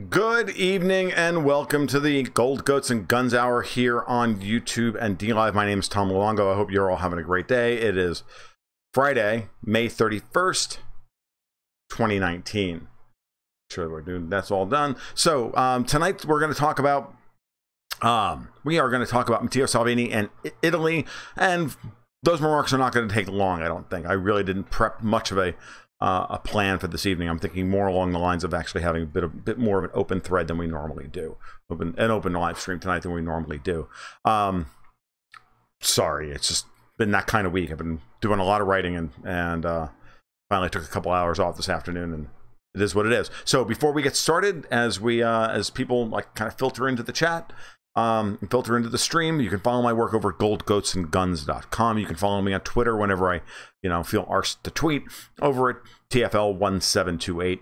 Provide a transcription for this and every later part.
Good evening and welcome to the Gold Goats and Guns Hour here on YouTube and DLive. My name is Tom Luongo. I hope you're all having a great day. It is Friday, May 31st, 2019. Sure, we're doing that's all done. So tonight we're going to talk about Matteo Salvini and Italy, and those remarks are not going to take long. I don't think. I really didn't prep much of a plan for this evening. I'm thinking more along the lines of actually having a bit more of an open thread than we normally do, an open live stream tonight than we normally do. Sorry, it's just been that kind of week. I've been doing a lot of writing and finally took a couple hours off this afternoon, and it is what it is. So before we get started, as people like kind of filter into the chat, filter into the stream, you can follow my work over at goldgoatsandguns.com. You can follow me on Twitter whenever I feel arsed to tweet, over at TFL1728.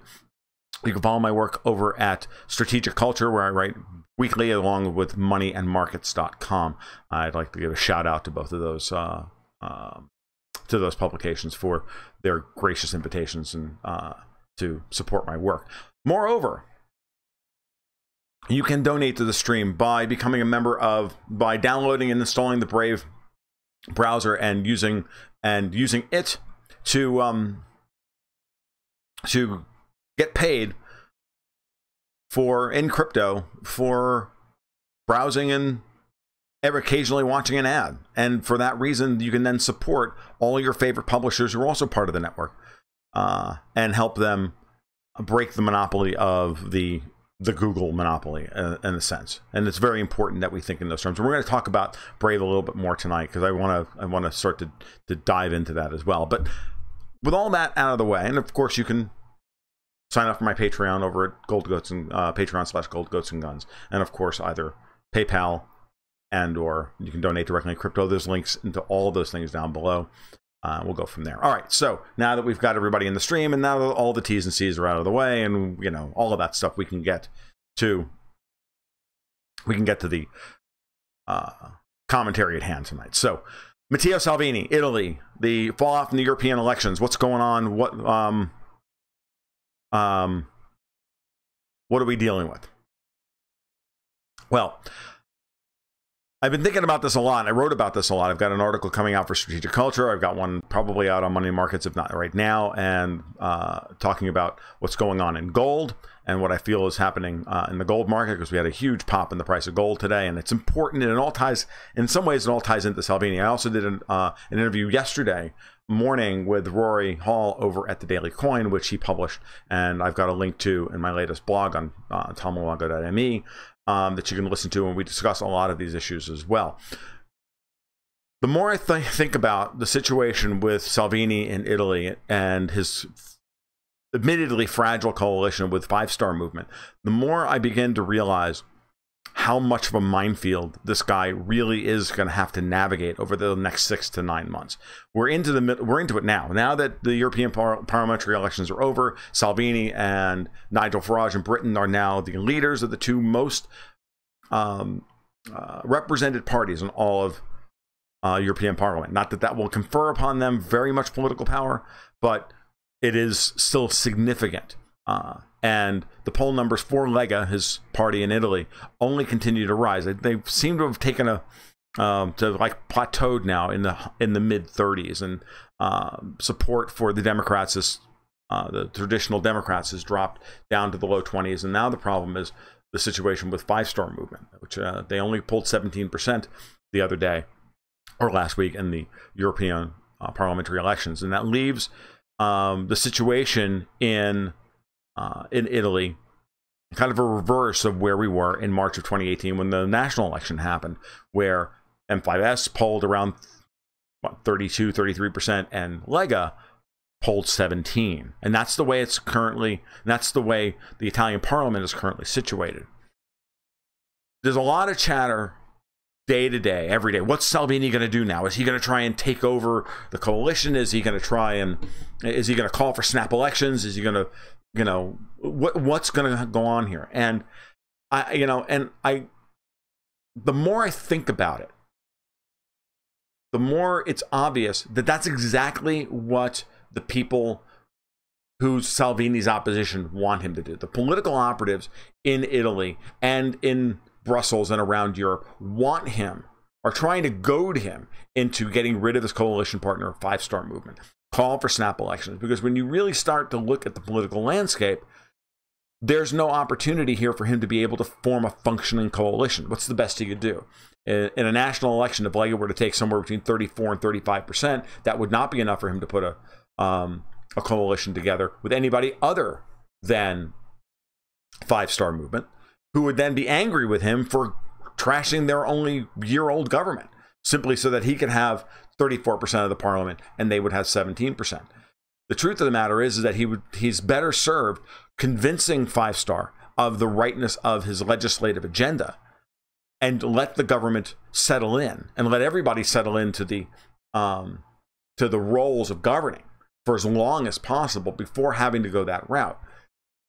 You can follow my work over at Strategic Culture, where I write weekly, along with moneyandmarkets.com. I'd like to give a shout out to both of those publications for their gracious invitations and to support my work. Moreover, you can donate to the stream by becoming a member by downloading and installing the Brave browser and using it to get paid in crypto for browsing and occasionally watching an ad. And for that reason, you can then support all your favorite publishers who are also part of the network and help them break the monopoly of the Google monopoly in a sense. And it's very important that we think in those terms. And we're going to talk about Brave a little bit more tonight, because I want to start to dive into that as well. But with all that out of the way, and of course you can sign up for my Patreon over at Patreon/GoldGoatsandGuns, and of course either PayPal or you can donate directly in crypto. There's links into all of those things down below. We'll go from there. All right, so now that we've got everybody in the stream, and now that all the T's and C's are out of the way, and all of that stuff, we can get to the commentary at hand tonight. So, Matteo Salvini, Italy, the fallout from the European elections. What's going on? What are we dealing with? Well, I've been thinking about this a lot. I wrote about this a lot. I've got an article coming out for Strategic Culture. I've got one probably out on Money Markets, if not right now, and talking about what's going on in gold and what I feel is happening in the gold market, because we had a huge pop in the price of gold today, and it's important, and in some ways it all ties into Salvini. I also did an interview yesterday morning with Rory Hall over at the Daily Coin, which he published, and I've got a link to in my latest blog on tomluongo.me. That you can listen to, and we discuss a lot of these issues as well. The more I think about the situation with Salvini in Italy and his admittedly fragile coalition with Five Star Movement, the more I begin to realize how much of a minefield this guy really is going to have to navigate over the next 6 to 9 months. We're into it now. Now that the European parliamentary elections are over, Salvini and Nigel Farage in Britain are now the leaders of the two most represented parties in all of European Parliament. Not that will confer upon them very much political power, but it is still significant. And the poll numbers for Lega, his party in Italy, only continue to rise. They seem to have taken plateaued now in the mid 30s, and support for the Democrats the traditional Democrats has dropped down to the low 20s. And now the problem is the situation with Five Star Movement, which they only pulled 17% the other day or last week in the European parliamentary elections, and that leaves the situation in Italy kind of a reverse of where we were in March of 2018 when the national election happened, where M5S polled around 33%, and Lega polled 17%. And that's the way that's the way the Italian parliament is currently situated. There's a lot of chatter day to day, every day. What's Salvini going to do now? Is he going to try and take over the coalition? Is he going to call for snap elections? Is he going to, what's going to go on here? And the more I think about it, the more it's obvious that that's exactly what the people who Salvini's opposition want him to do. The political operatives in Italy and in Brussels and around Europe want him, are trying to goad him into getting rid of his coalition partner, Five Star Movement, call for snap elections. Because when you really start to look at the political landscape, there's no opportunity here for him to be able to form a functioning coalition. What's the best he could do? In a national election, if Lega were to take somewhere between 34 and 35%, that would not be enough for him to put a coalition together with anybody other than Five Star Movement, who would then be angry with him for trashing their only year-old government, simply so that he could have 34% of the parliament and they would have 17%. The truth of the matter is that he's better served convincing Five Star of the rightness of his legislative agenda and let the government settle in and let everybody settle into the roles of governing for as long as possible before having to go that route,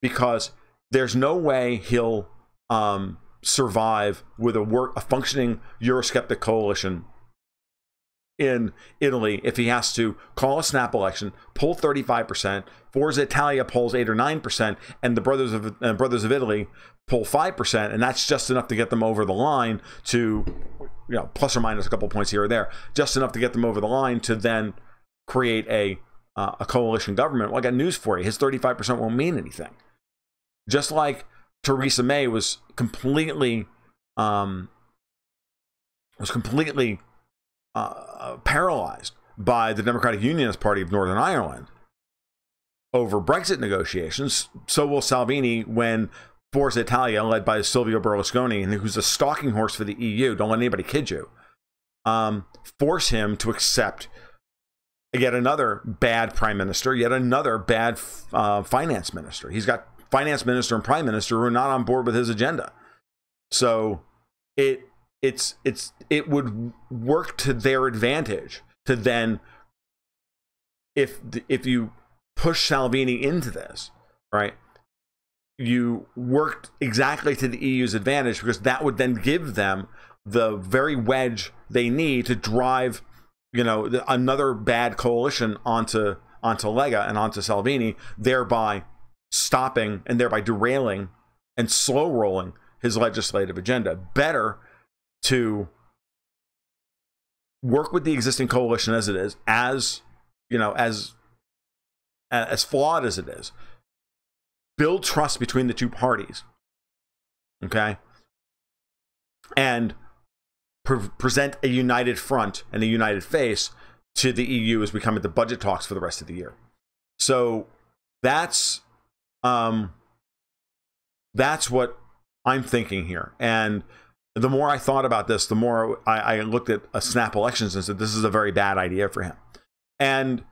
because there's no way he'll survive with a functioning Eurosceptic coalition in Italy if he has to call a snap election, pull 35%, Forza Italia pulls 8 or 9%, and the Brothers of Italy pull 5%, and that's just enough to get them over the line to, you know, plus or minus a couple points here or there, just enough to get them over the line to then create a coalition government. Well, I got news for you: his 35% won't mean anything. Just like Theresa May was completely paralyzed by the Democratic Unionist Party of Northern Ireland over Brexit negotiations, so will Salvini when Forza Italia, led by Silvio Berlusconi, and who's a stalking horse for the EU, don't let anybody kid you, force him to accept yet another bad prime minister, yet another bad finance minister. He's got finance minister and prime minister who are not on board with his agenda. So it would work to their advantage to then, if you push Salvini into this, right, you worked exactly to the EU's advantage, because that would then give them the very wedge they need to drive, you know, another bad coalition onto Lega and onto Salvini, thereby stopping and thereby derailing and slow rolling his legislative agenda. Better to work with the existing coalition as it is, as you know, as flawed as it is, build trust between the two parties, okay, and present a united front and a united face to the EU as we come into budget talks for the rest of the year. So that's what I'm thinking here. And the more I thought about this, the more I looked at snap elections and said, this is a very bad idea for him. And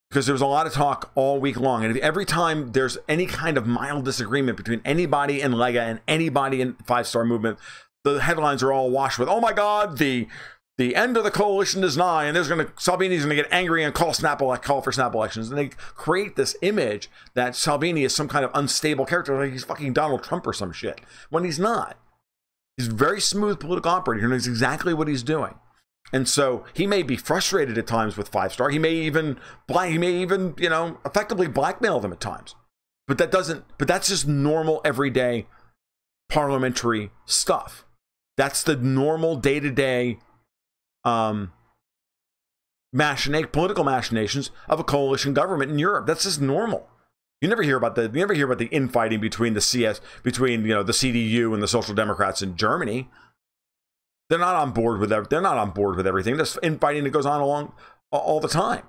because there was a lot of talk all week long, and every time there's any kind of mild disagreement between anybody in Lega and anybody in Five Star Movement, the headlines are all washed with, oh my God, the end of the coalition is nigh, and Salvini's gonna get angry and call for snap elections. And they create this image that Salvini is some kind of unstable character, like he's fucking Donald Trump or some shit, when he's not. He's a very smooth political operator, and knows exactly what he's doing. And so he may be frustrated at times with Five Star. He may even, you know, effectively blackmail them at times. But that's just normal, everyday parliamentary stuff. That's the normal day-to-day political machinations of a coalition government in Europe. That's just normal. You never hear about the infighting between the CDU and the Social Democrats in Germany. They're not on board with everything. There's infighting that goes on all the time.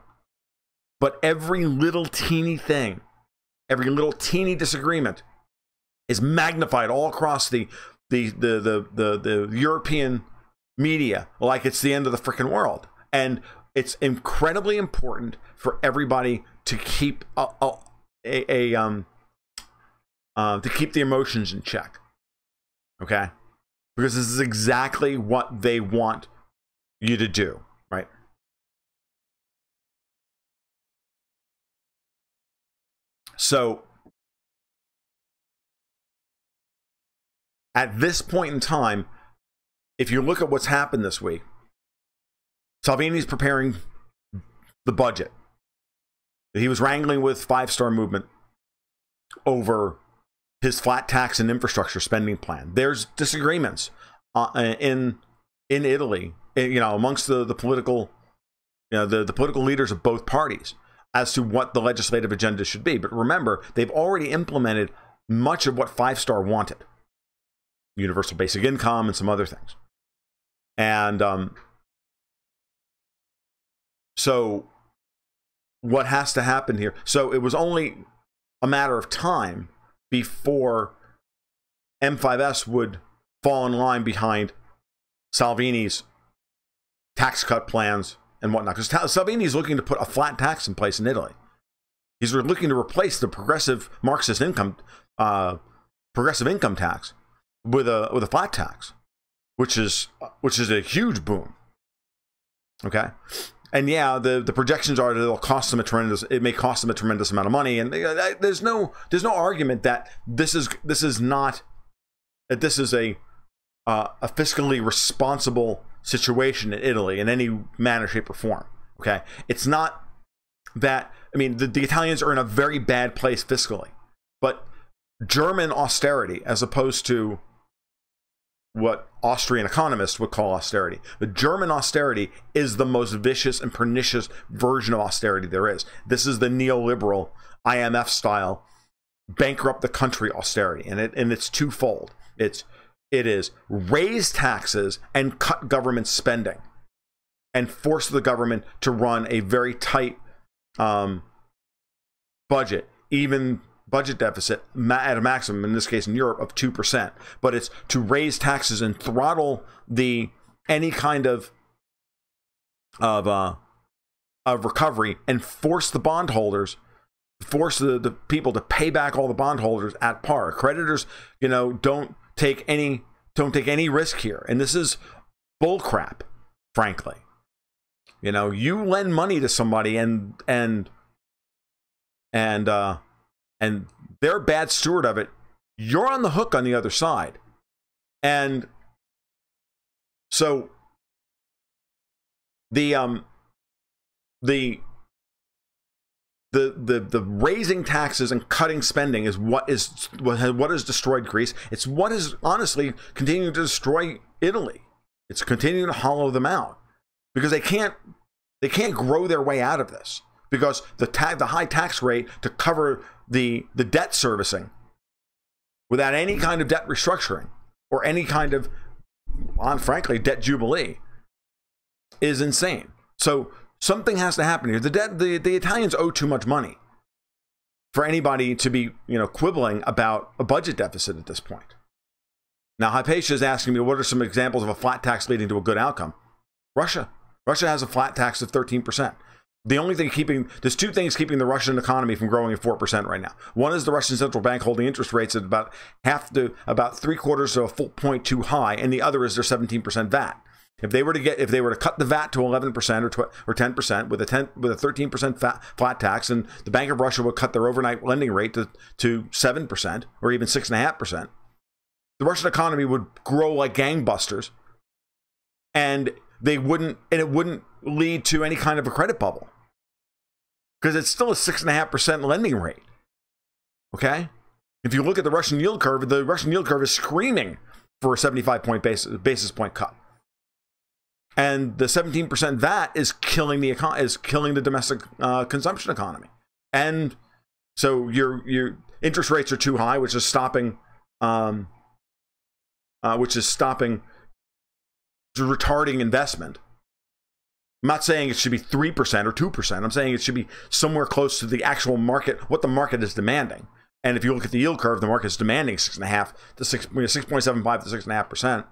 But every little teeny thing, every little teeny disagreement is magnified all across the European media like it's the end of the freaking world. And it's incredibly important for everybody to keep to keep the emotions in check. Okay? Because this is exactly what they want you to do, right? So at this point in time, if you look at what's happened this week, Salvini's preparing the budget. He was wrangling with Five Star Movement over his flat tax and infrastructure spending plan. There's disagreements in Italy, amongst the political, the political leaders of both parties as to what the legislative agenda should be. But remember, they've already implemented much of what Five Star wanted: universal basic income and some other things. And so what has to happen here? So it was only a matter of time before M5S would fall in line behind Salvini's tax cut plans and whatnot. Because Salvini's looking to put a flat tax in place in Italy. He's looking to replace the progressive Marxist progressive income tax with a flat tax, which is a huge boom. Okay. And yeah, the projections are that it may cost them a tremendous amount of money. And there's no argument that this is a fiscally responsible situation in Italy in any manner, shape, or form. Okay, it's not that. I mean, the Italians are in a very bad place fiscally, but German austerity, as opposed to what Austrian economists would call austerity. The German austerity is the most vicious and pernicious version of austerity there is. This is the neoliberal IMF style bankrupt the country austerity, and it's twofold. It is raise taxes and cut government spending and force the government to run a very tight budget, even budget deficit at a maximum, in this case in Europe, of 2%. But it's to raise taxes and throttle any kind of recovery and force the bondholders, force the people to pay back all the bondholders at par. Creditors, don't take any risk here. And this is bullcrap, frankly. You lend money to somebody and they're a bad steward of it, you're on the hook on the other side. And so the raising taxes and cutting spending is what has destroyed Greece. It's what is honestly continuing to destroy Italy. It's continuing to hollow them out because they can't grow their way out of this, because the high tax rate to cover the debt servicing without any kind of debt restructuring or any kind of, frankly, debt jubilee is insane. So something has to happen here. The Italians owe too much money for anybody to be quibbling about a budget deficit at this point. Now, Hypatia is asking me, what are some examples of a flat tax leading to a good outcome? Russia has a flat tax of 13%. The only thing there's two things keeping the Russian economy from growing at 4% right now. One is the Russian central bank holding interest rates at about about 3/4 of a full point too high, and the other is their 17% VAT. If they were to cut the VAT to 11% or 10% with a 13% flat tax, and the Bank of Russia would cut their overnight lending rate to 7% or even 6.5%, the Russian economy would grow like gangbusters, and it wouldn't lead to any kind of a credit bubble, because it's still a 6.5% lending rate. Okay, if you look at the Russian yield curve is screaming for a 75 basis point cut, and the 17% VAT is killing the domestic consumption economy, and so your interest rates are too high, which is stopping retarding investment. I'm not saying it should be 3% or 2%. I'm saying it should be somewhere close to the actual market, what the market is demanding. And if you look at the yield curve, the market is demanding 6.5 to 6.75 to 6.5%.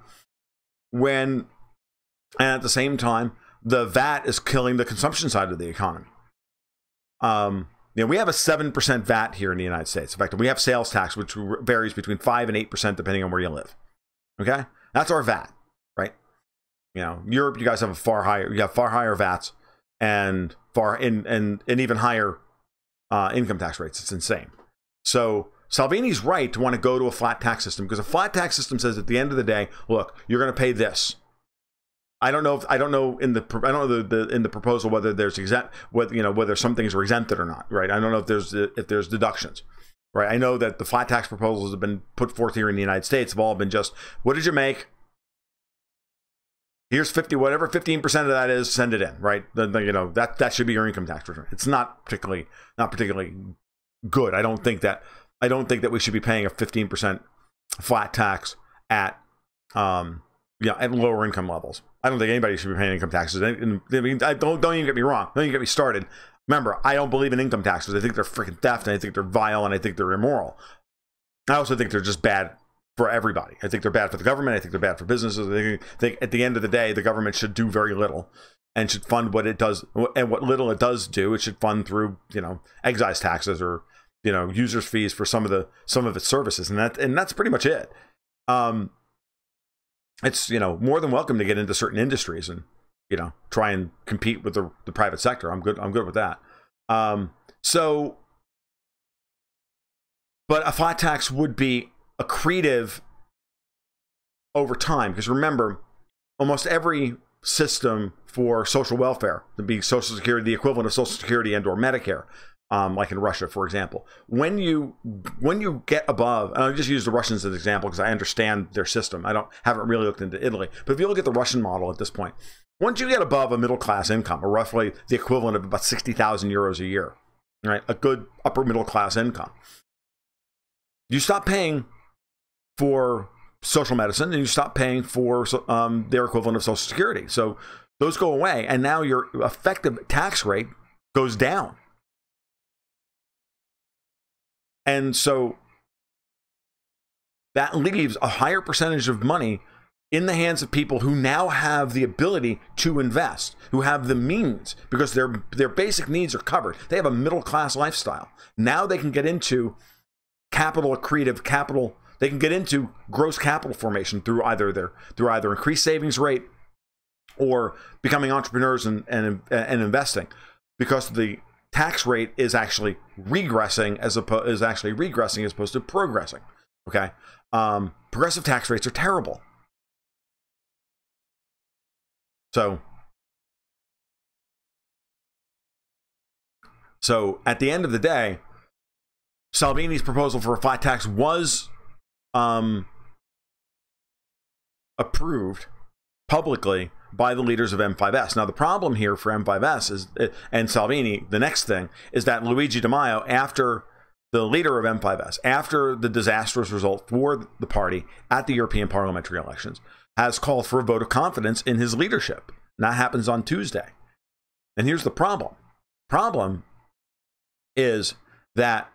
And at the same time, the VAT is killing the consumption side of the economy. We have a 7% VAT here in the United States. In fact, we have sales tax, which varies between 5 and 8% depending on where you live. Okay, that's our VAT, right? Europe, you guys have far higher VATs and even higher income tax rates. It's insane. So Salvini's right to want to go to a flat tax system, because a flat tax system says at the end of the day, look, you're going to pay this. I don't know in the proposal whether there's whether some things are exempted or not, right? I don't know if there's deductions, right? I know that the flat tax proposals have been put forth here in the United States have all been just, what did you make? Here's 50, whatever 15% of that is, send it in, right? You know, that should be your income tax return. It's not particularly good. I don't think that we should be paying a 15% flat tax at at lower income levels. I don't think anybody should be paying income taxes. I mean, don't even get me wrong. Don't even get me started. Remember, I don't believe in income taxes. I think they're freaking theft, and I think they're vile, and I think they're immoral. I also think they're just bad for everybody. I think they're bad for the government. I think they're bad for businesses. I think at the end of the day, the government should do very little and should fund what it does, and what little it does do, it should fund through, you know, excise taxes or, you know, users fees for some of its services, and that's pretty much it. It's, you know, more than welcome to get into certain industries and, you know, try and compete with the private sector. I'm good with that. But a flat tax would be accretive over time, because remember, almost every system for social welfare, to be Social Security, the equivalent of Social Security and or Medicare, like in Russia, for example, when you get above, and I'll just use the Russians as an example because I understand their system. Haven't really looked into Italy, but if you look at the Russian model at this point, once you get above a middle class income, or roughly the equivalent of about 60,000 euros a year, right, a good upper middle class income, you stop paying for social medicine and you stop paying for their equivalent of Social Security. So those go away, and now your effective tax rate goes down. And so that leaves a higher percentage of money in the hands of people who now have the ability to invest, who have the means, because their basic needs are covered. They have a middle class lifestyle. Now they can get into accretive capital. They can get into gross capital formation through either increased savings rate or becoming entrepreneurs and investing, because the tax rate is actually regressing as opposed to progressing. Okay, progressive tax rates are terrible. So at the end of the day, Salvini's proposal for a flat tax was approved publicly by the leaders of M5S. Now, the problem here for M5S and Salvini, the next thing, is that Luigi Di Maio, after the leader of M5S, after the disastrous result for the party at the European parliamentary elections, has called for a vote of confidence in his leadership. And that happens on Tuesday. And here's the problem. Problem is that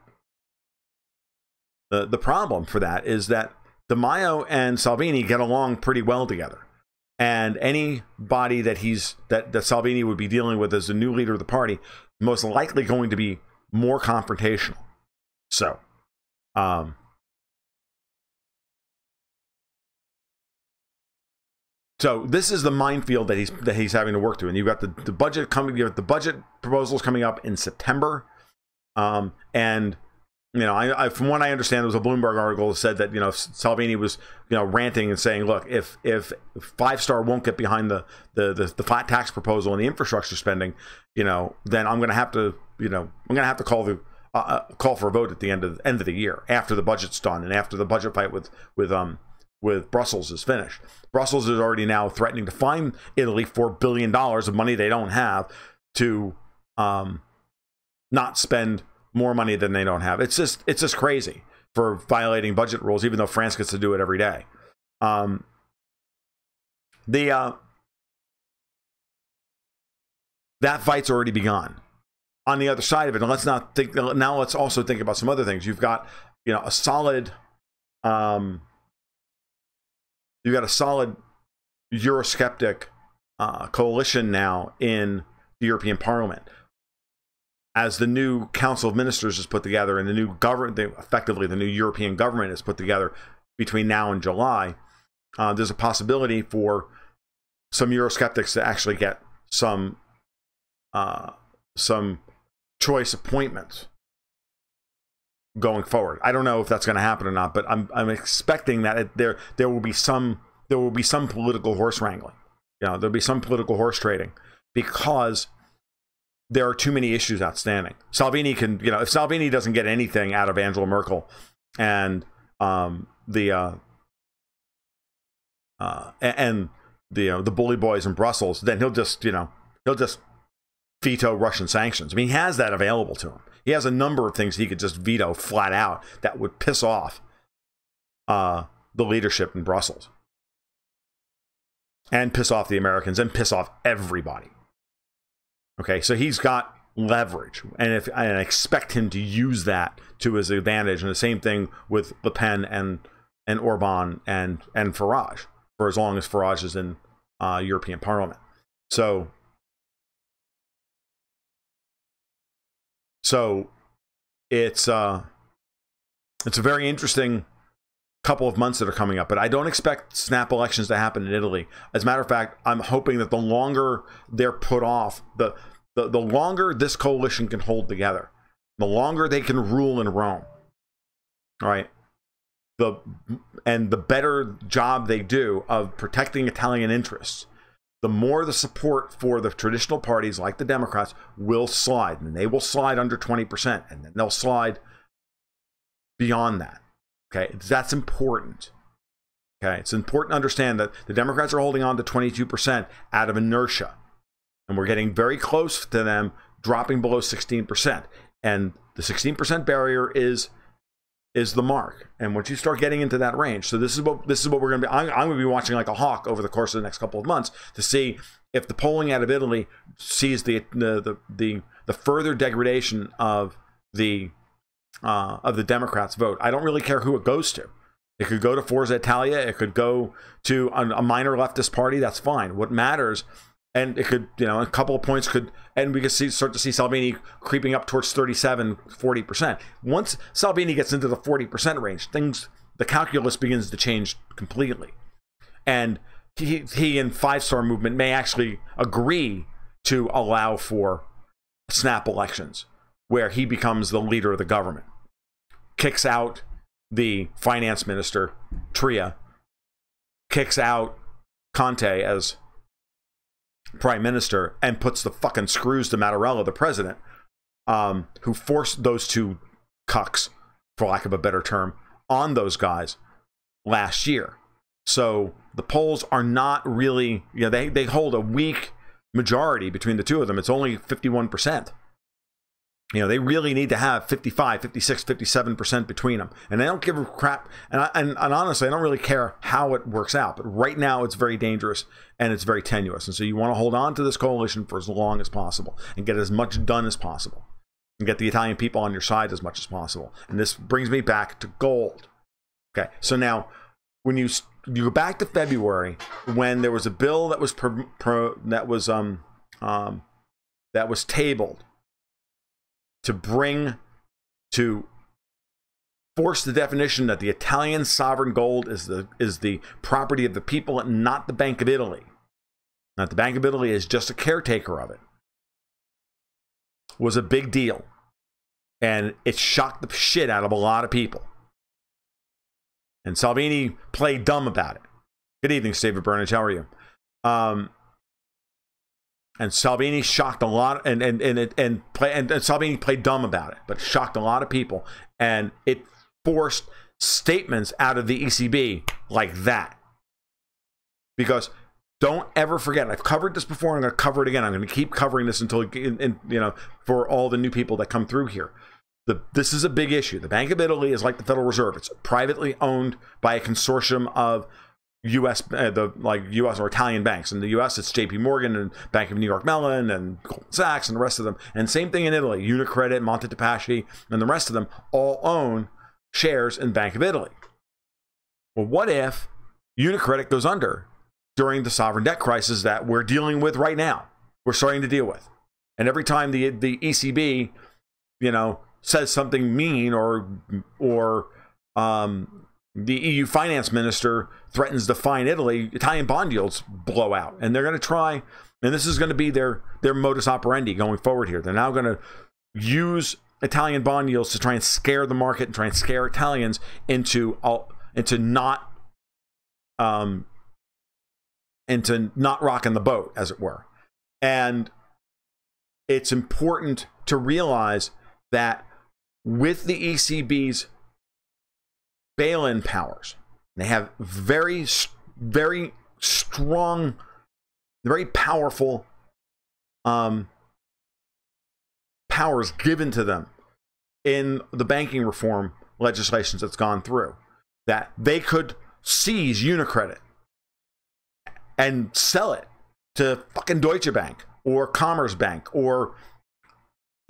the problem for that is that Di Maio and Salvini get along pretty well together. And anybody that Salvini would be dealing with as the new leader of the party, most likely going to be more confrontational. So, this is the minefield that he's having to work through. And you've got the budget coming. You have the budget proposals coming up in September, and you know, I from what I understand, there was a Bloomberg article that said that, you know, Salvini was, you know, ranting and saying, look, if 5-star won't get behind the flat tax proposal and the infrastructure spending, you know, then I'm going to have to, you know, call for a vote at the end of the year, after the budget's done and after the budget fight with Brussels is finished. Brussels is already now threatening to fine Italy $4 billion of money they don't have to not spend more money than they don't have. It's just crazy for violating budget rules, even though France gets to do it every day. That fight's already begun. On the other side of it, and let's also think about some other things. You've got, you know, a solid Eurosceptic coalition now in the European Parliament, as the new Council of Ministers is put together and the new government, effectively the new European government is put together between now and July. There's a possibility for some Eurosceptics to actually get some choice appointments going forward. I don't know if that's going to happen or not, but I'm expecting that there will be some political horse wrangling. You know, there'll be some political horse trading, because there are too many issues outstanding. Salvini can, you know, if Salvini doesn't get anything out of Angela Merkel and the bully boys in Brussels, then he'll just veto Russian sanctions. I mean, he has that available to him. He has a number of things he could just veto flat out that would piss off the leadership in Brussels and piss off the Americans and piss off everybody. Okay, so he's got leverage, and I expect him to use that to his advantage. And the same thing with Le Pen and Orban and Farage, for as long as Farage is in European Parliament. So it's a very interesting couple of months that are coming up, but I don't expect snap elections to happen in Italy. As a matter of fact, I'm hoping that the longer they're put off, the longer this coalition can hold together, the longer they can rule in Rome, all right, and the better job they do of protecting Italian interests, the more the support for the traditional parties like the Democrats will slide, and they will slide under 20%, and then they'll slide beyond that. Okay, that's important. Okay, it's important to understand that the Democrats are holding on to 22% out of inertia, and we're getting very close to them dropping below 16%. And the 16% barrier is the mark. And once you start getting into that range, so this is what we're going to be. I'm going to be watching like a hawk over the course of the next couple of months to see if the polling out of Italy sees the further degradation of the Democrats' vote. I don't really care who it goes to. It could go to Forza Italia. It could go to a minor leftist party. That's fine. What matters, and it could, you know, a couple of points could, and we could start to see Salvini creeping up towards 37, 40%. Once Salvini gets into the 40% range, the calculus begins to change completely. And he and Five Star Movement may actually agree to allow for snap elections, where he becomes the leader of the government, kicks out the finance minister, Tria, kicks out Conte as prime minister, and puts the fucking screws to Mattarella, the president, who forced those two cucks, for lack of a better term, on those guys last year. So the polls are not really, you know, they hold a weak majority between the two of them. It's only 51%. You know, they really need to have 55, 56, 57% between them. And they don't give a crap. And honestly, I don't really care how it works out. But right now, it's very dangerous and it's very tenuous. And so you want to hold on to this coalition for as long as possible and get as much done as possible and get the Italian people on your side as much as possible. And this brings me back to gold. Okay, so now when you go back to February, when there was a bill that was tabled to force the definition that the Italian sovereign gold is the property of the people and not the Bank of Italy. Not the Bank of Italy is just a caretaker of it. Was a big deal. And it shocked the shit out of a lot of people. And Salvini played dumb about it. Good evening, David Burnage. How are you? And Salvini shocked a lot, and Salvini played dumb about it, but shocked a lot of people, and it forced statements out of the ECB like that. Because don't ever forget, I've covered this before, and I'm going to cover it again. I'm going to keep covering this until, you know, for all the new people that come through here. This is a big issue. The Bank of Italy is like the Federal Reserve. It's privately owned by a consortium of U.S. U.S. or Italian banks. In the U.S., it's J.P. Morgan and Bank of New York Mellon and Goldman Sachs and the rest of them. And same thing in Italy. Unicredit, Monte dei Paschi, and the rest of them all own shares in Bank of Italy. Well, what if Unicredit goes under during the sovereign debt crisis that we're dealing with right now? We're starting to deal with. And every time the ECB, you know, says something mean or the EU finance minister threatens to fine Italy, Italian bond yields blow out. And they're going to try, and this is going to be their modus operandi going forward here. They're now going to use Italian bond yields to try and scare the market and try and scare Italians into not rocking the boat, as it were. And it's important to realize that with the ECB's bail-in powers, they have very, very strong, very powerful powers given to them in the banking reform legislations that's gone through, that they could seize Unicredit and sell it to fucking Deutsche Bank or Commerzbank or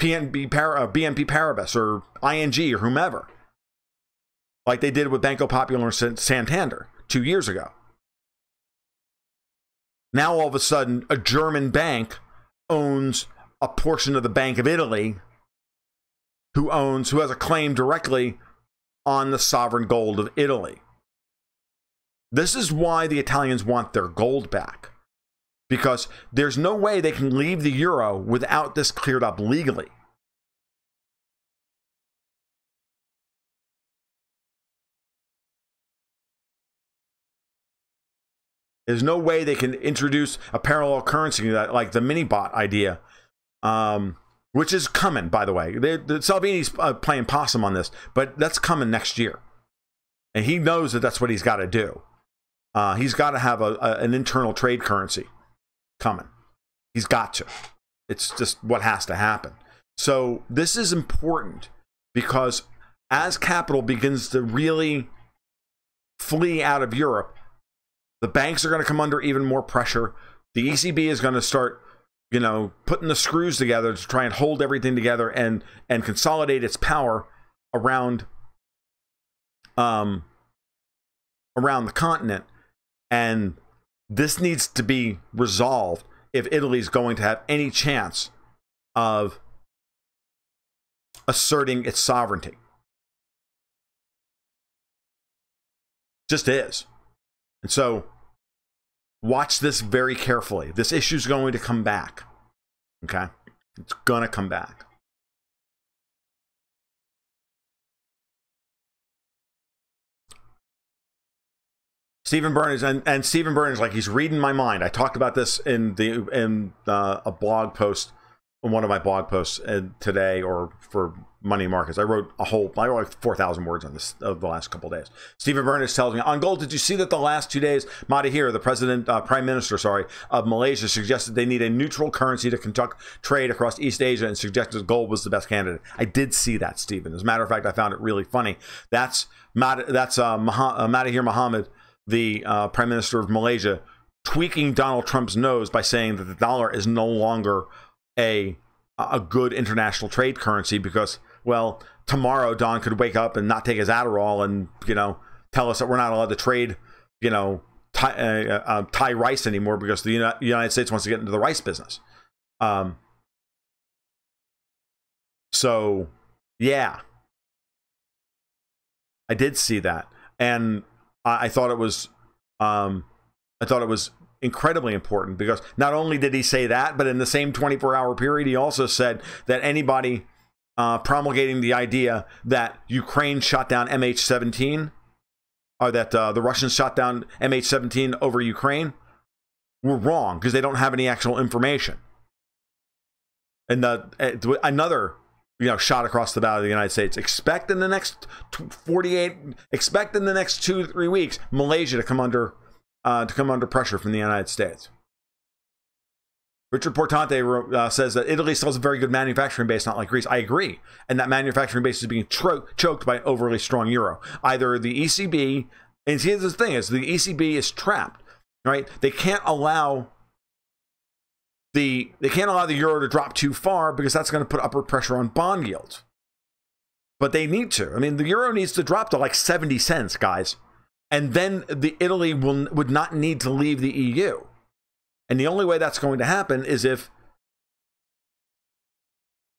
BNP Paribas or ING or whomever, like they did with Banco Popular and Santander 2 years ago. Now all of a sudden, a German bank owns a portion of the Bank of Italy, who has a claim directly on the sovereign gold of Italy. This is why the Italians want their gold back, because there's no way they can leave the euro without this cleared up legally. There's no way they can introduce a parallel currency that, like the mini bot idea, which is coming, by the way. Salvini's playing possum on this, but that's coming next year. And he knows that that's what he's got to do. He's got to have an internal trade currency coming. He's got to. It's just what has to happen. So this is important because as capital begins to really flee out of Europe, the banks are going to come under even more pressure. The ECB is going to start, putting the screws together to try and hold everything together and consolidate its power around the continent. And this needs to be resolved if Italy's going to have any chance of asserting its sovereignty. Just is. And so watch this very carefully. This issue is going to come back. Okay? It's going to come back. Stephen Byrne and Stephen Byrne is like, he's reading my mind. I talked about this in a blog post, on one of my blog posts today, or for Money Markets. I wrote like 4,000 words on this of the last couple of days. Stephen Byrne is telling me, on gold, did you see that the last 2 days, Matteo, the Prime Minister of Malaysia, suggested they need a neutral currency to conduct trade across East Asia and suggested gold was the best candidate. I did see that, Stephen. As a matter of fact, I found it really funny. That's Matteo Mohammed, the Prime Minister of Malaysia, tweaking Donald Trump's nose by saying that the dollar is no longer a good international trade currency because, well, tomorrow Don could wake up and not take his Adderall and, tell us that we're not allowed to trade, Thai rice anymore because the United States wants to get into the rice business. So, yeah, I did see that, and I thought it was incredibly important because not only did he say that, but in the same 24-hour period, he also said that anybody promulgating the idea that Ukraine shot down MH17, or that the Russians shot down MH17 over Ukraine, were wrong because they don't have any actual information. And another shot across the bow of the United States. Expect in the next 2 to 3 weeks, Malaysia to come under pressure from the United States. Richard Portante says that Italy still has a very good manufacturing base, not like Greece. I agree. And that manufacturing base is being choked by an overly strong euro. Either the ECB, and here's the thing, is the ECB is trapped, right? They can't allow the euro to drop too far because that's going to put upward pressure on bond yields. But they need to. I mean, the euro needs to drop to like 70 cents, guys. And then Italy would not need to leave the EU. And the only way that's going to happen is if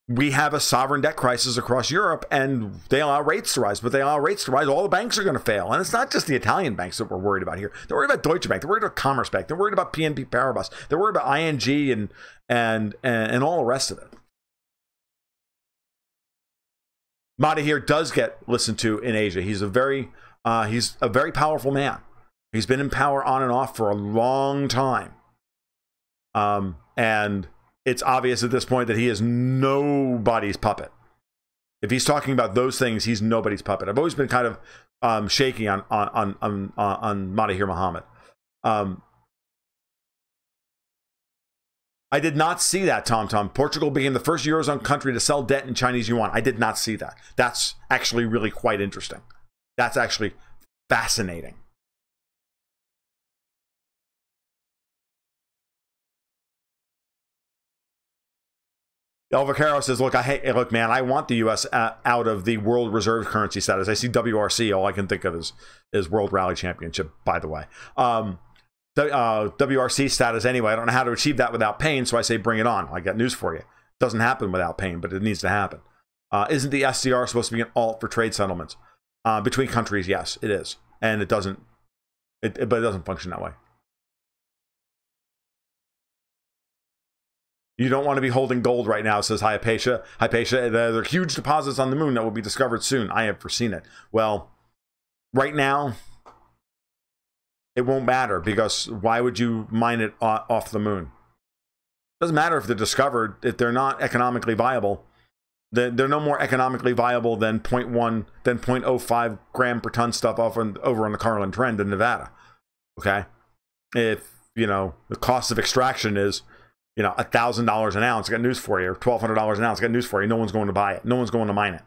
we have a sovereign debt crisis across Europe and they allow rates to rise. But they allow rates to rise, all the banks are going to fail. And it's not just the Italian banks that we're worried about here. They're worried about Deutsche Bank. They're worried about Commerzbank. They're worried about BNP Paribas. They're worried about ING and all the rest of it. Matteo does get listened to in Asia. He's a very powerful man. He's been in power on and off for a long time. And it's obvious at this point that he is nobody's puppet. If he's talking about those things, he's nobody's puppet. I've always been kind of shaky on Matteo Mohammed. I did not see that, Tom. Portugal became the first Eurozone country to sell debt in Chinese yuan. I did not see that. That's actually really quite interesting. That's actually fascinating. Elvacaro says, look, look, man, I want the U.S. out of the world reserve currency status. I see WRC. All I can think of is World Rally Championship, by the way. WRC status anyway. I don't know how to achieve that without pain, so I say bring it on. I got news for you. It doesn't happen without pain, but it needs to happen. Isn't the SDR supposed to be an alt for trade settlements between countries? Yes, it is, and it doesn't. But it doesn't function that way. You don't want to be holding gold right now, says Hypatia. Hypatia, there are huge deposits on the moon that will be discovered soon. I have foreseen it. Well, right now, it won't matter, because why would you mine it off the moon? It doesn't matter if they're discovered. If they're not economically viable, they're no more economically viable than 0.05 gram per ton stuff over on the Carlin Trend in Nevada. Okay? If, the cost of extraction is, $1,000 an ounce, I got news for you, or $1,200 an ounce, I got news for you. No one's going to buy it. No one's going to mine it.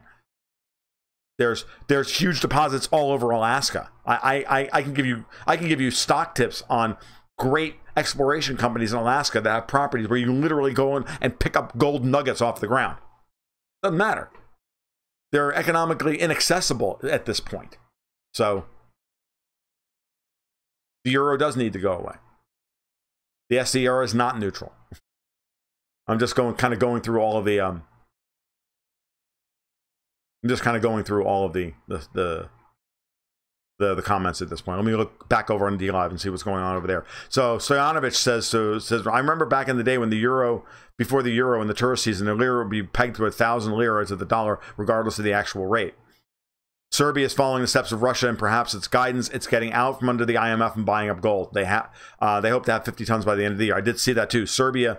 There's huge deposits all over Alaska. I can give you stock tips on great exploration companies in Alaska that have properties where you literally go in and pick up gold nuggets off the ground. Doesn't matter. They're economically inaccessible at this point. So the euro does need to go away. The SDR is not neutral. I'm just going through all of the I'm just kind of going through all of the comments at this point. Let me look back over on DLive and see what's going on over there. So Stoyanovich says I remember back in the day when before the euro in the tourist season, the lira would be pegged to 1,000 lira to the dollar, regardless of the actual rate. Serbia is following the steps of Russia and perhaps its guidance. It's getting out from under the IMF and buying up gold. They hope to have 50 tons by the end of the year. I did see that too. Serbia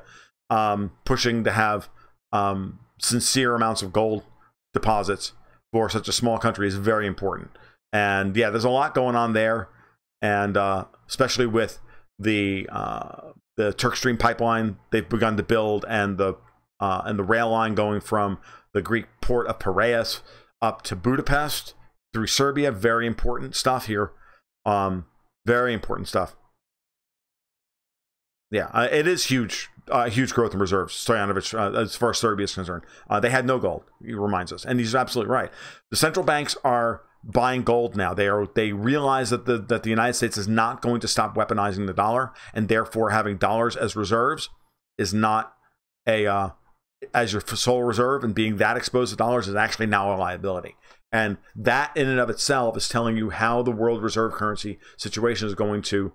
pushing to have sincere amounts of gold deposits for such a small country is very important. And yeah, there's a lot going on there, and especially with the Turk Stream pipeline they've begun to build, and the rail line going from the Greek port of Piraeus up to Budapest through Serbia. Very important stuff here. Very important stuff. Yeah, it is huge. Huge growth in reserves, Stoyanovich, as far as Serbia is concerned. They had no gold, he reminds us. And he's absolutely right. The central banks are buying gold now. They realize that the United States is not going to stop weaponizing the dollar, and therefore having dollars as reserves is not as your sole reserve, and being that exposed to dollars is actually now a liability. And that in and of itself is telling you how the world reserve currency situation is going to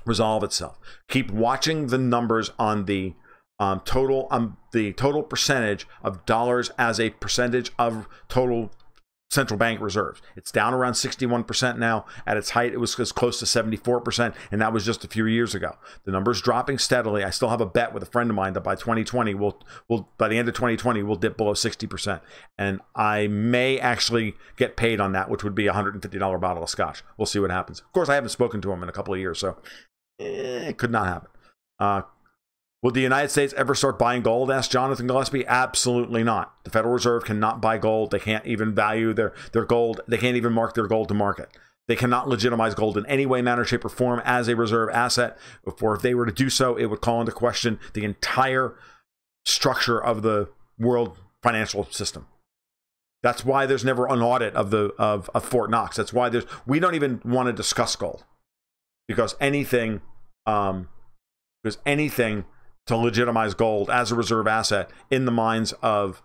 resolve itself. Keep watching the numbers on the total percentage of dollars as a percentage of total central bank reserves. It's down around 61% now. At its height, it was as close to 74%, and that was just a few years ago. The number's dropping steadily. I still have a bet with a friend of mine that by 2020, by the end of 2020, we'll dip below 60%. And I may actually get paid on that, which would be a $150 bottle of scotch. We'll see what happens. Of course, I haven't spoken to him in a couple of years, so it could not happen. Will the United States ever start buying gold? Asked Jonathan Gillespie. Absolutely not. The Federal Reserve cannot buy gold. They can't even value their gold. They can't even mark their gold to market. They cannot legitimize gold in any way, manner, shape, or form as a reserve asset. For if they were to do so, it would call into question the entire structure of the world financial system. That's why there's never an audit of Fort Knox. That's why we don't even want to discuss gold, because anything to legitimize gold as a reserve asset in the minds of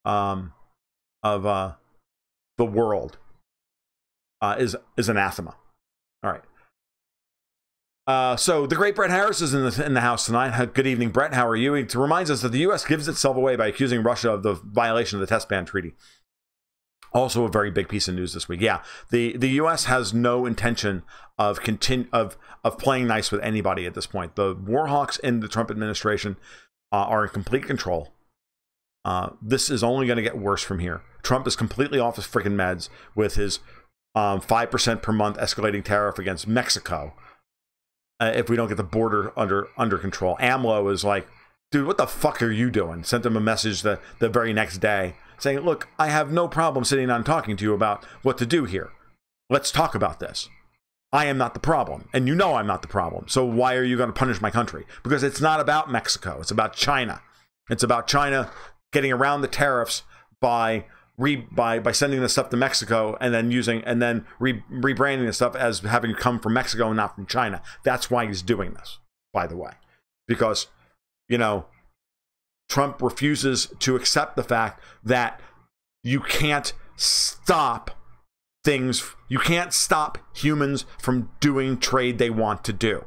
the world is anathema. All right. So the great Brett Harris is in the house tonight. Good evening, Brett. How are you? It reminds us that the U.S. gives itself away by accusing Russia of the violation of the test ban treaty. Also a very big piece of news this week. Yeah, the U.S. has no intention of playing nice with anybody at this point. The warhawks in the Trump administration are in complete control. This is only going to get worse from here. Trump is completely off his freaking meds with his 5% per month escalating tariff against Mexico. If we don't get the border under control, AMLO is like, dude, what the fuck are you doing? Sent him a message the very next day saying, look, I have no problem sitting down and talking to you about what to do here. Let's talk about this. I am not the problem, and you know I'm not the problem. So why are you going to punish my country? Because it's not about Mexico. It's about China. It's about China getting around the tariffs by sending the stuff to Mexico and then rebranding the stuff as having come from Mexico and not from China. That's why he's doing this, by the way, because, you know, Trump refuses to accept the fact that you can't stop things. You can't stop humans from doing trade they want to do.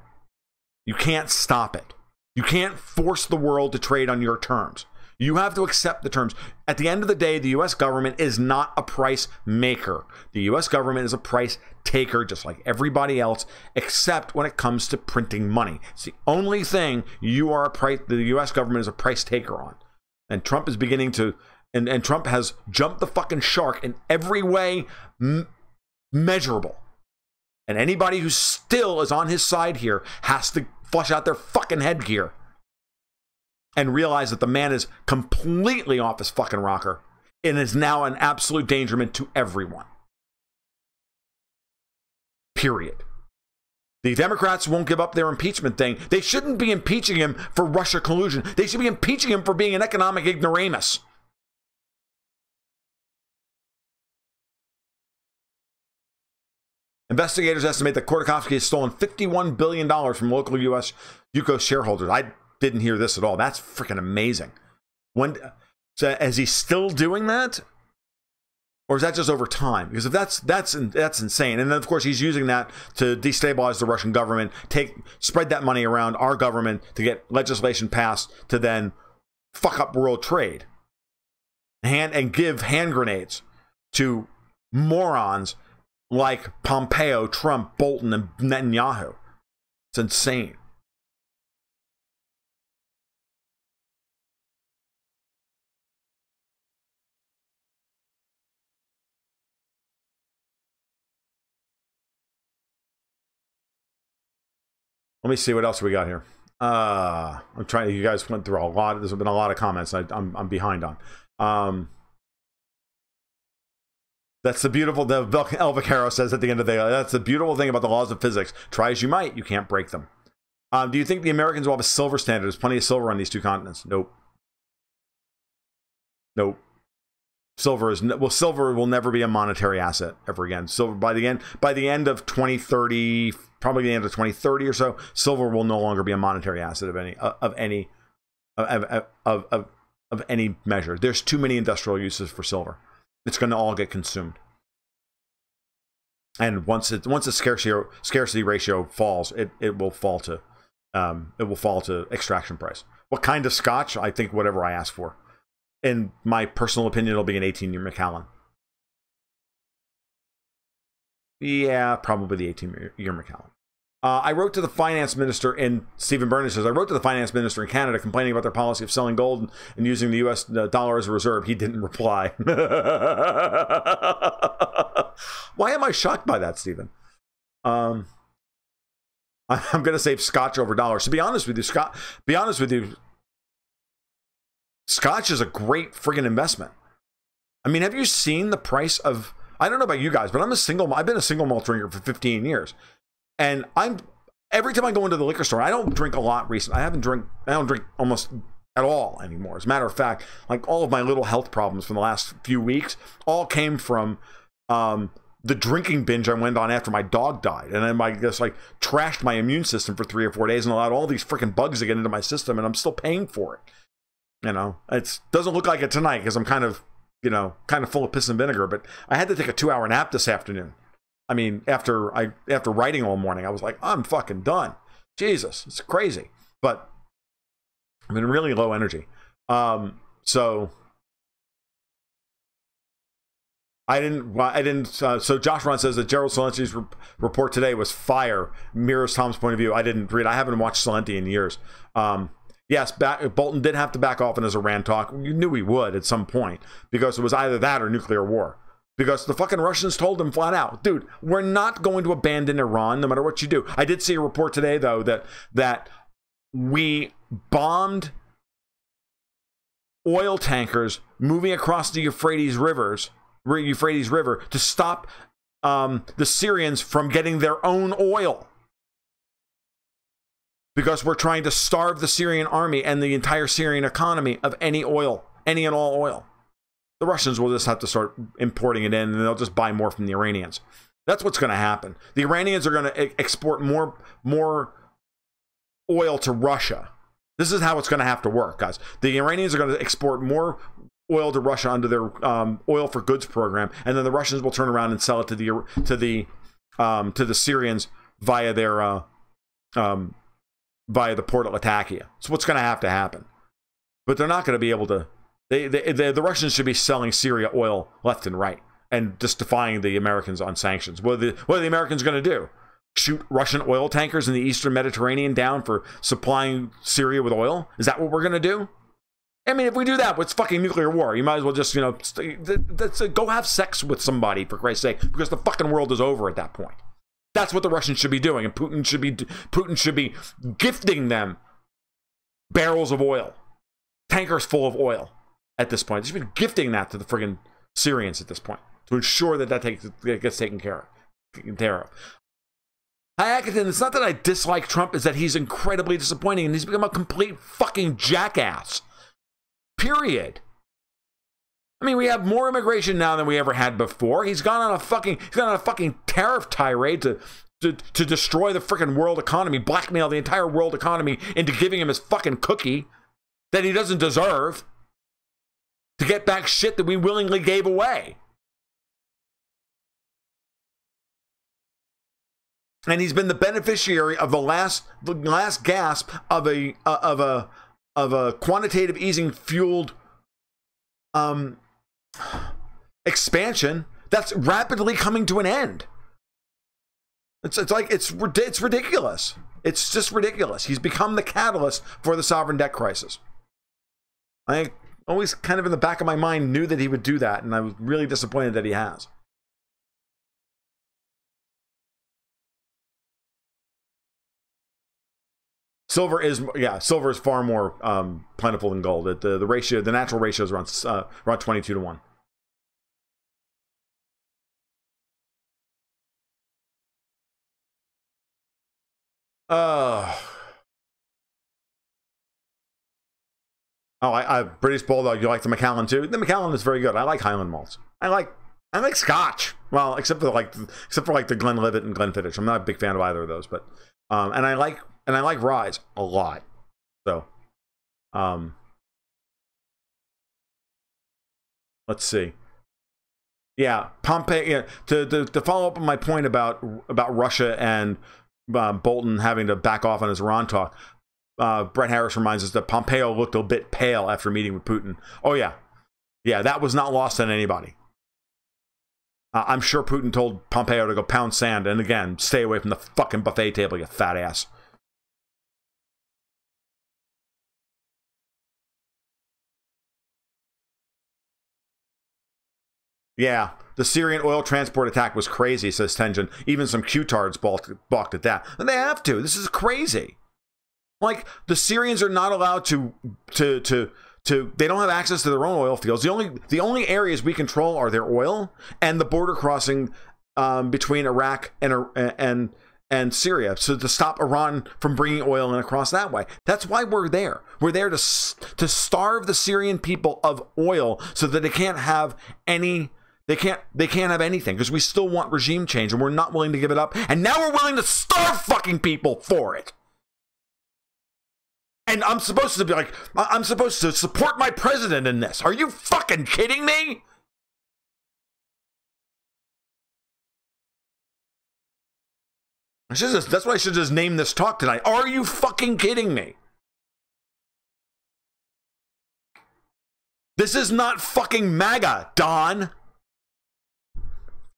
You can't stop it. You can't force the world to trade on your terms. You have to accept the terms. At the end of the day, the U.S. government is not a price maker. The U.S. government is a price taker, just like everybody else, except when it comes to printing money. It's the only thing the U.S. government is a price taker on. And Trump is beginning to, and Trump has jumped the fucking shark in every way measurable. And anybody who still is on his side here has to flush out their fucking headgear and realize that the man is completely off his fucking rocker and is now an absolute dangerment to everyone. Period. The Democrats won't give up their impeachment thing. They shouldn't be impeaching him for Russia collusion. They should be impeaching him for being an economic ignoramus. Investigators estimate that Khodorkovsky has stolen $51 billion from local U.S. Yukos shareholders. I didn't hear this at all. That's freaking amazing. So is he still doing that? Or is that just over time? Because if that's insane. And then, of course, he's using that to destabilize the Russian government, spread that money around our government to get legislation passed to then fuck up world trade and give hand grenades to morons like Pompeo, Trump, Bolton, and Netanyahu. It's insane. Let me see what else we got here. I'm trying. You guys went through a lot. There's been a lot of comments. I'm behind on. That's the beautiful. El Vaquero says at the end of the day. That's the beautiful thing about the laws of physics. Try as you might, you can't break them. Do you think the Americans will have a silver standard? There's plenty of silver on these two continents. Nope. Nope. Silver will never be a monetary asset ever again. Silver by the end of 2030, probably the end of 2030 or so, silver will no longer be a monetary asset of any measure. There's too many industrial uses for silver. It's going to all get consumed. And once the scarcity ratio falls, it will fall to extraction price. What kind of scotch? I think whatever I ask for. In my personal opinion, it'll be an 18-year Macallan. Yeah, probably the 18-year Macallan. I wrote to the finance minister in Stephen Burnett says, I wrote to the finance minister in Canada complaining about their policy of selling gold and using the U.S. dollar as a reserve. He didn't reply. Why am I shocked by that, Stephen? I'm going to save scotch over dollars. To be honest with you, scotch is a great friggin' investment. I mean, have you seen the price of, I don't know about you guys, but I've been a single malt drinker for 15 years. And every time I go into the liquor store, I don't drink a lot recently. I don't drink almost at all anymore. As a matter of fact, like all of my little health problems from the last few weeks all came from the drinking binge I went on after my dog died. And then I just like trashed my immune system for 3 or 4 days and allowed all these freaking bugs to get into my system, and I'm still paying for it. You know, it doesn't look like it tonight because I'm kind of full of piss and vinegar, but I had to take a 2-hour nap this afternoon. I mean, after writing all morning, I was like, I'm fucking done. Jesus, it's crazy. But I'm in really low energy. So So Josh Ron says that Gerald Celenti's report today was fire. Mirrors Tom's point of view. I didn't read. I haven't watched Celenti in years. Yes, Bolton did have to back off in his Iran talk. You knew he would at some point because it was either that or nuclear war. Because the fucking Russians told him flat out, dude, we're not going to abandon Iran no matter what you do. I did see a report today, though, that we bombed oil tankers moving across the Euphrates River to stop the Syrians from getting their own oil. Because we're trying to starve the Syrian army and the entire Syrian economy of any oil, any and all oil. The Russians will just have to start importing it in, and they'll just buy more from the Iranians. That's what's going to happen. The Iranians are going to export more oil to Russia. This is how it's going to have to work, guys. The Iranians are going to export more oil to Russia under their oil for goods program, and then the Russians will turn around and sell it to the Syrians via their via the port of Latakia. So what's going to happen? But they're not going to be able to. The Russians should be selling Syria oil left and right and just defying the Americans on sanctions. What are the Americans going to do? Shoot Russian oil tankers in the Eastern Mediterranean down for supplying Syria with oil? Is that what we're going to do? I mean, if we do that, it's fucking nuclear war. You might as well just, go have sex with somebody, for Christ's sake, because the fucking world is over at that point. That's what the Russians should be doing, and Putin should be gifting them barrels of oil, tankers full of oil. At this point, they should be gifting that to the friggin' Syrians at this point to ensure that gets taken care of. Hayakatin, it's not that I dislike Trump, it's that he's incredibly disappointing and he's become a complete fucking jackass. Period. I mean, we have more immigration now than we ever had before. He's gone on a fucking tariff tirade to destroy the freaking world economy, blackmail the entire world economy into giving him his fucking cookie that he doesn't deserve, to get back shit that we willingly gave away. And he's been the beneficiary of the last gasp of a quantitative easing fueled expansion that's rapidly coming to an end. It's ridiculous. It's just ridiculous. He's become the catalyst for the sovereign debt crisis. I always kind of in the back of my mind knew that he would do that, and I was really disappointed that he has. Silver is far more plentiful than gold. The natural ratio is around 22 to 1. British Bulldog, you like the Macallan too? The Macallan is very good. I like Highland malts. I like Scotch. Well, except for the Glenlivet and Glenfiddich. I'm not a big fan of either of those, but and I like Rye a lot. So, let's see. Yeah, Pompeo. Yeah, to follow up on my point about Russia and Bolton having to back off on his Iran talk. Brett Harris reminds us that Pompeo looked a bit pale after meeting with Putin. Oh, yeah. Yeah, that was not lost on anybody. I'm sure Putin told Pompeo to go pound sand and, again, stay away from the fucking buffet table, you fat ass. Yeah, the Syrian oil transport attack was crazy, says Tenjin. Even some Q-tards balked at that. And they have to. This is crazy. Like, the Syrians are not allowed to they don't have access to their own oil fields. The only areas we control are their oil and the border crossing between Iraq and Syria. So to stop Iran from bringing oil in across that way. That's why we're there. We're there to starve the Syrian people of oil so that they can't have any. They can't have anything because we still want regime change and we're not willing to give it up. And now we're willing to starve fucking people for it. And I'm supposed to be like, I'm supposed to support my president in this. Are you fucking kidding me? That's why I should just name this talk tonight. Are you fucking kidding me? This is not fucking MAGA, Don.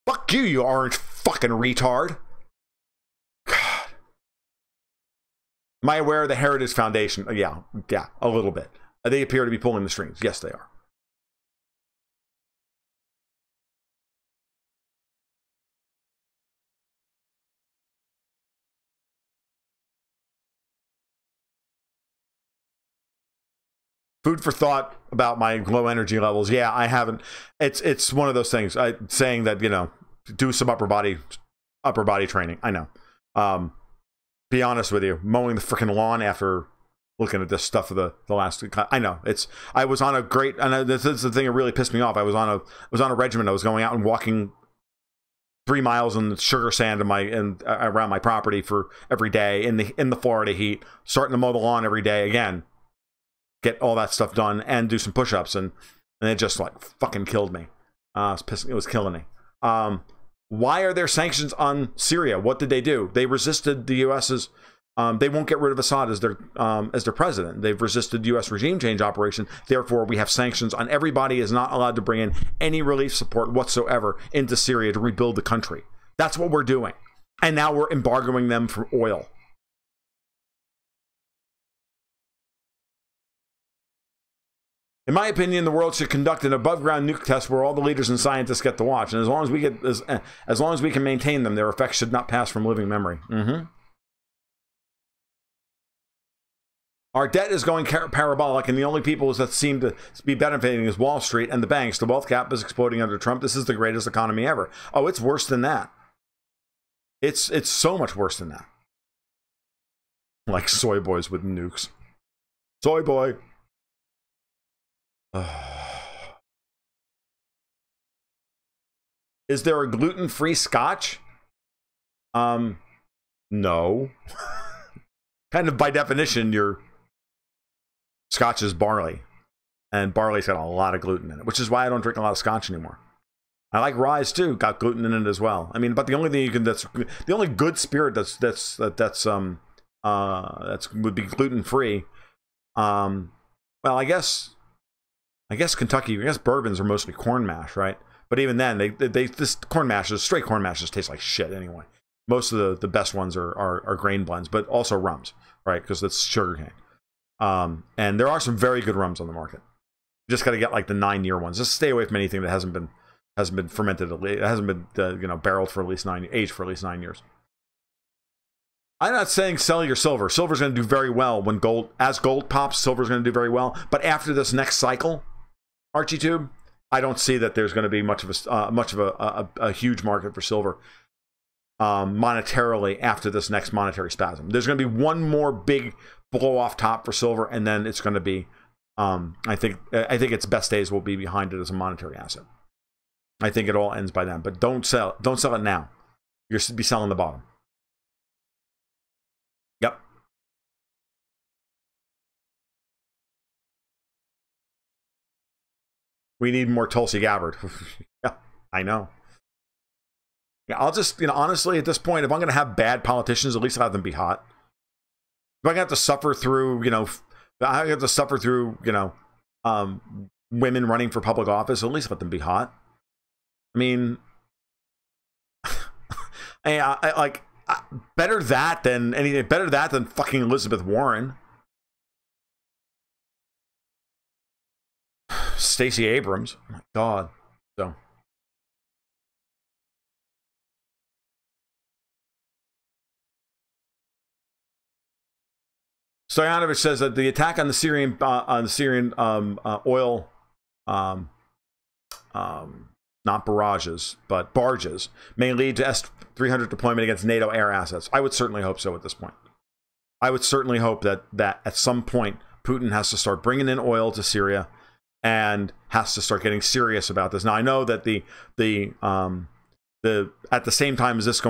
Fuck you, you orange fucking retard. God. Am I aware of the Heritage Foundation? Yeah, a little bit. They appear to be pulling the strings. Yes, they are. Food for thought about my low energy levels. Yeah, I haven't. It's one of those things. Saying that, you know, do some upper body training. I know. Be honest with you, mowing the freaking lawn after looking at this stuff for the last week. I know I was on a great, and this is the thing that really pissed me off. I was on a regimen. I was going out and walking 3 miles in the sugar sand around my property for every day in the Florida heat, starting to mow the lawn every day again. Get all that stuff done and do some push-ups, and it just like fucking killed me. It was killing me. Why are there sanctions on Syria? What did they do? They resisted the U.S.'s. They won't get rid of Assad as their president. They've resisted U.S. regime change operation. Therefore, we have sanctions on everybody. Is not allowed to bring in any relief support whatsoever into Syria to rebuild the country. That's what we're doing, and now we're embargoing them from oil. In my opinion, the world should conduct an above-ground nuke test where all the leaders and scientists get to watch, and as long as we can maintain them, their effects should not pass from living memory. Our debt is going parabolic, and the only people that seem to be benefiting is Wall Street and the banks. The wealth gap is exploding under Trump. This is the greatest economy ever. Oh, it's worse than that. It's so much worse than that. Like soy boys with nukes. Soy boy. Is there a gluten-free scotch? No. Kind of by definition, your scotch is barley. And barley's got a lot of gluten in it, which is why I don't drink a lot of scotch anymore. I like rye too, got gluten in it as well. I mean, but the only thing you can the only good spirit that's would be gluten-free. Well, I guess Kentucky, bourbons are mostly corn mash, right? But even then, this corn mashes, straight corn mashes taste like shit anyway. Most of the best ones are grain blends, but also rums, right? Because that's sugarcane. And there are some very good rums on the market. You just got to get like the 9-year ones. Just stay away from anything that hasn't been fermented, it hasn't been barreled for at least aged for at least 9 years. I'm not saying sell your silver. Silver's going to do very well when gold pops. Silver's going to do very well. But after this next cycle, ArchieTube, I don't see that there's going to be much of a huge market for silver monetarily after this next monetary spasm. There's going to be one more big blow off top for silver, and then it's going to be. I think its best days will be behind it as a monetary asset. I think it all ends by then. But don't sell it now. You'll be selling the bottom. Yep. We need more Tulsi Gabbard. Yeah, I know. Yeah, I'll just, honestly, at this point, if I'm going to have bad politicians, at least I'll have them be hot. If I have to suffer through, women running for public office, at least let them be hot. I mean, better that than anything. Better that than fucking Elizabeth Warren. Stacey Abrams. Oh my God. So. Stoyanovich says that the attack on the Syrian oil, not barrages, but barges, may lead to S-300 deployment against NATO air assets. I would certainly hope so at this point. I would certainly hope that at some point Putin has to start bringing in oil to Syria and has to start getting serious about this. Now I know that the at the same time as this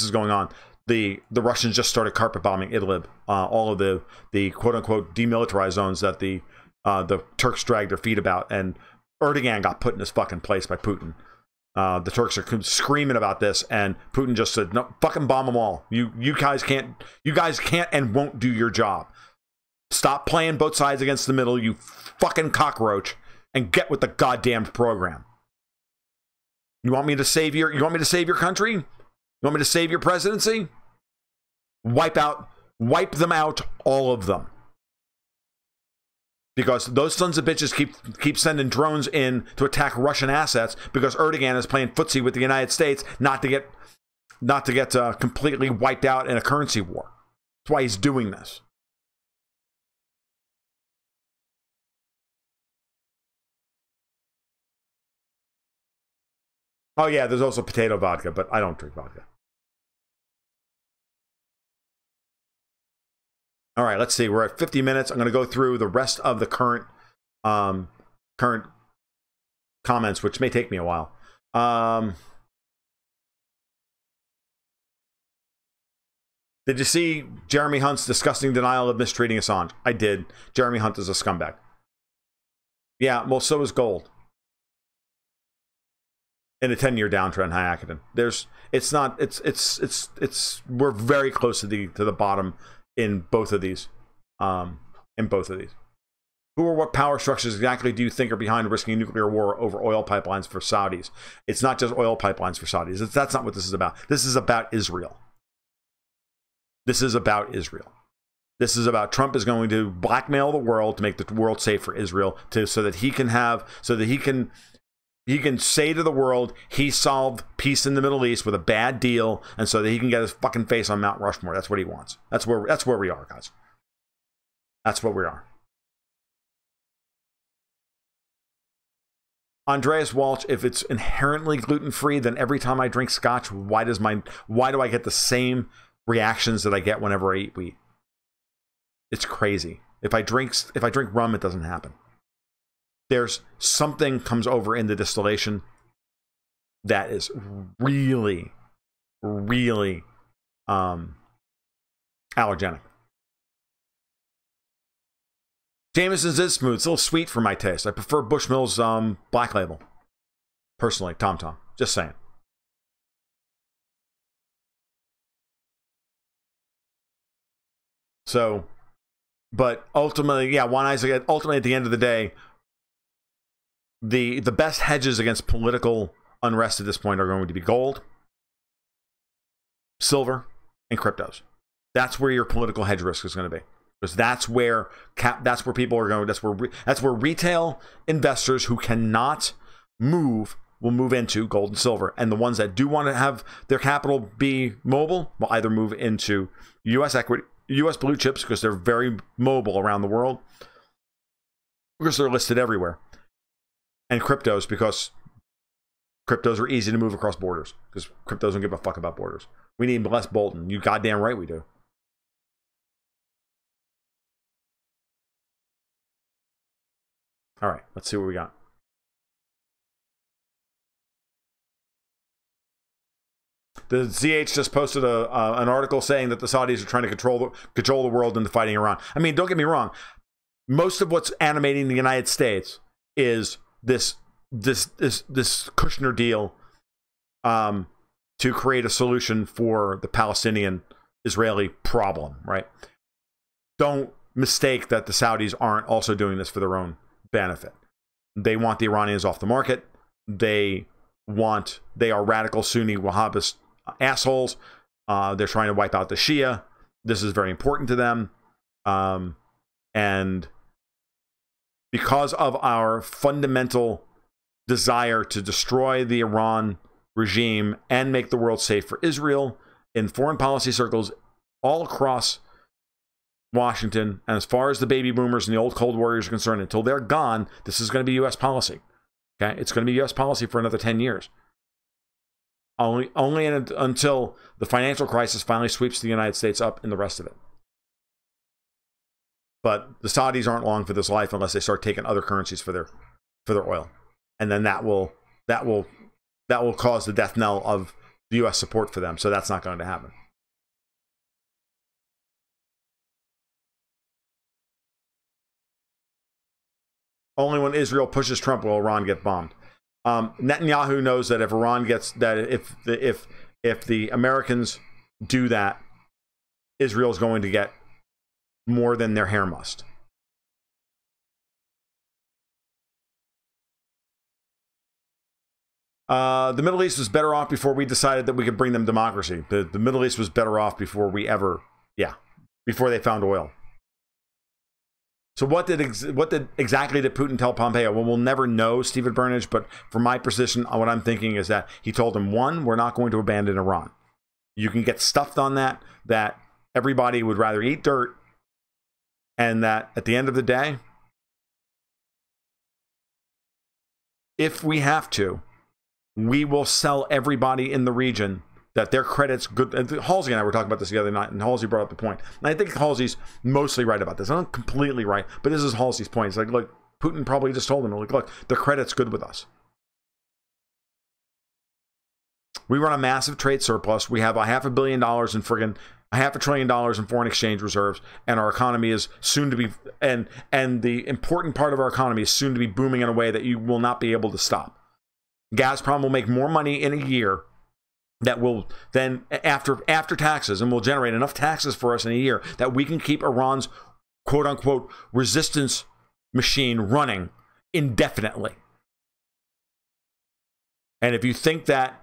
is going on, the Russians just started carpet bombing Idlib, all of the quote unquote demilitarized zones that the Turks dragged their feet about, and Erdogan got put in his fucking place by Putin. The Turks are screaming about this, and Putin just said, "No, fucking bomb them all. You guys can't and won't do your job. Stop playing both sides against the middle, you fucking cockroach, and get with the goddamn program." You want me to save your country? You want me to save your presidency? Wipe them out, all of them. Because those sons of bitches keep sending drones in to attack Russian assets because Erdogan is playing footsie with the United States not to get completely wiped out in a currency war. That's why he's doing this. Oh yeah, there's also potato vodka, but I don't drink vodka. All right, let's see. We're at 50 minutes. I'm going to go through the rest of the current comments, which may take me a while. Did you see Jeremy Hunt's disgusting denial of mistreating Assange? I did. Jeremy Hunt is a scumbag. Yeah, well, so is gold. In a 10-year downtrend, Hayakaden. We're very close to the bottom in both of these. Who or what power structures exactly do you think are behind risking nuclear war over oil pipelines for Saudis? It's not just oil pipelines for Saudis. That's not what this is about. This is about Israel. This is about Israel. This is about Trump is going to blackmail the world to make the world safe for Israel, so that he can say to the world he solved peace in the Middle East with a bad deal, and so that he can get his fucking face on Mount Rushmore. That's what he wants. That's where we are, guys. That's what we are. Andreas Walsh, if it's inherently gluten-free, then every time I drink scotch, why do I get the same reactions that I get whenever I eat wheat? It's crazy. If I drink rum, it doesn't happen. There's something comes over in the distillation that is really, really allergenic. Jameson's is smooth. It's a little sweet for my taste. I prefer Bushmill's Black Label. Personally, Tom. Just saying. So, but ultimately, yeah, Juan Isaac, ultimately at the end of the day, the best hedges against political unrest at this point are going to be gold, silver, and cryptos. That's where your political hedge risk is going to be. Because that's where people are going. That's where retail investors who cannot move will move into gold and silver, and the ones that do want to have their capital be mobile will either move into U.S. equity, U.S. blue chips, because they're very mobile around the world, because they're listed everywhere, and cryptos, because cryptos are easy to move across borders, because cryptos don't give a fuck about borders. We need less Bolton. You goddamn right we do. All right, let's see what we got. The ZH just posted an article saying that the Saudis are trying to control the world into fighting Iran. I mean, don't get me wrong. Most of what's animating the United States is this Kushner deal to create a solution for the Palestinian-Israeli problem, right? Don't mistake that the Saudis aren't also doing this for their own benefit. They want the Iranians off the market. They are radical Sunni Wahhabist assholes. They're trying to wipe out the Shia. This is very important to them. And because of our fundamental desire to destroy the Iran regime and make the world safe for Israel, in foreign policy circles all across Washington, and as far as the baby boomers and the old Cold Warriors are concerned, until they're gone, this is going to be U.S. policy. Okay, it's going to be U.S. policy for another 10 years. Only until the financial crisis finally sweeps the United States up in the rest of it. But the Saudis aren't long for this life unless they start taking other currencies for their oil, and then that will cause the death knell of the U.S. support for them. So that's not going to happen. Only when Israel pushes Trump will Iran get bombed. Netanyahu knows that if Iran gets that, if the Americans do that, Israel's going to get more than their hair must. The Middle East was better off before we decided that we could bring them democracy. The Middle East was better off before we ever, before they found oil. So what exactly did Putin tell Pompeo? Well, we'll never know, Stephen Burnage, but from my position, what I'm thinking is that he told him, one, we're not going to abandon Iran. You can get stuffed on that everybody would rather eat dirt, and that at the end of the day, if we have to, we will sell everybody in the region that their credit's good. Halsey and I were talking about this the other night, and Halsey brought up the point. And I think Halsey's mostly right about this. I'm not completely right, but this is Halsey's point. It's like, look, Putin probably just told them, like, look, the credit's good with us. We run a massive trade surplus. We have $500 million in friggin' $500 billion in foreign exchange reserves, and our economy is soon to be, and the important part of our economy is soon to be booming in a way that you will not be able to stop. Gazprom will make more money in a year that will then, after taxes, and will generate enough taxes for us in a year that we can keep Iran's quote-unquote resistance machine running indefinitely. And if you think that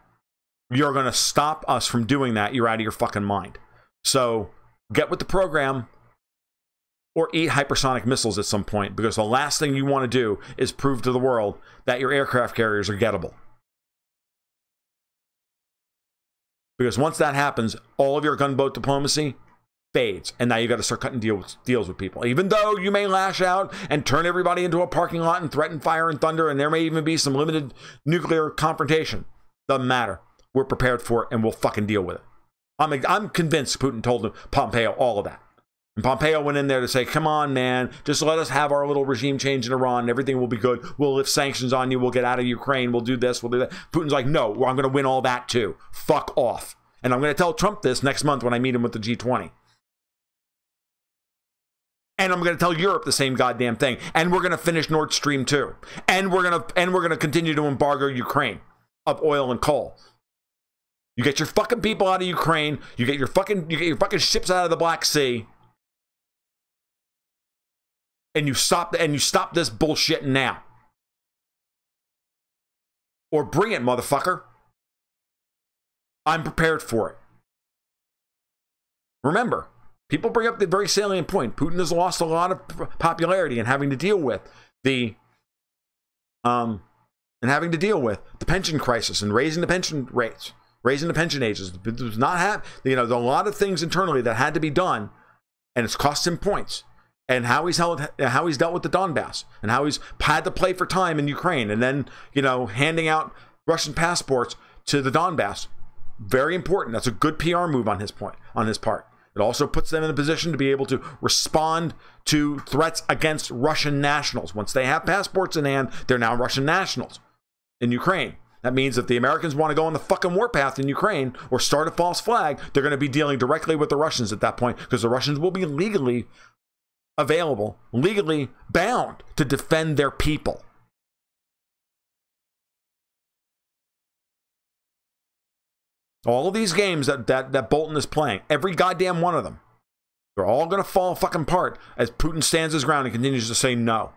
you're going to stop us from doing that, you're out of your fucking mind. So get with the program or eat hypersonic missiles at some point, because the last thing you want to do is prove to the world that your aircraft carriers are gettable. Because once that happens, all of your gunboat diplomacy fades. And now you got to start cutting deals with people. Even though you may lash out and turn everybody into a parking lot and threaten fire and thunder, and there may even be some limited nuclear confrontation. Doesn't matter. We're prepared for it, and we'll fucking deal with it. I'm convinced Putin told Pompeo all of that. And Pompeo went in there to say, come on, man, just let us have our little regime change in Iran, and everything will be good. We'll lift sanctions on you. We'll get out of Ukraine. We'll do this. We'll do that. Putin's like, no, I'm going to win all that too. Fuck off. And I'm going to tell Trump this next month when I meet him with the G20. And I'm going to tell Europe the same goddamn thing. And we're going to finish Nord Stream 2. And we're going to continue to embargo Ukraine of oil and coal. You get your fucking people out of Ukraine. You get your fucking ships out of the Black Sea. And you stop this bullshit now. Or bring it, motherfucker. I'm prepared for it. Remember, people bring up the very salient point. Putin has lost a lot of popularity in having to deal with the pension crisis and raising the pension rates, raising the pension ages. It does not have, there's a lot of things internally that had to be done, and it's cost him points. And how he's dealt with the Donbass, and how he's had to play for time in Ukraine, and then handing out Russian passports to the Donbass. Very important. That's a good PR move on his part. It also puts them in a position to be able to respond to threats against Russian nationals. Once they have passports in hand, they're now Russian nationals in Ukraine. That means if the Americans want to go on the fucking warpath in Ukraine or start a false flag, they're going to be dealing directly with the Russians at that point, because the Russians will be legally available, legally bound to defend their people. All of these games that Bolton is playing, every goddamn one of them, they're all going to fall fucking apart as Putin stands his ground and continues to say no.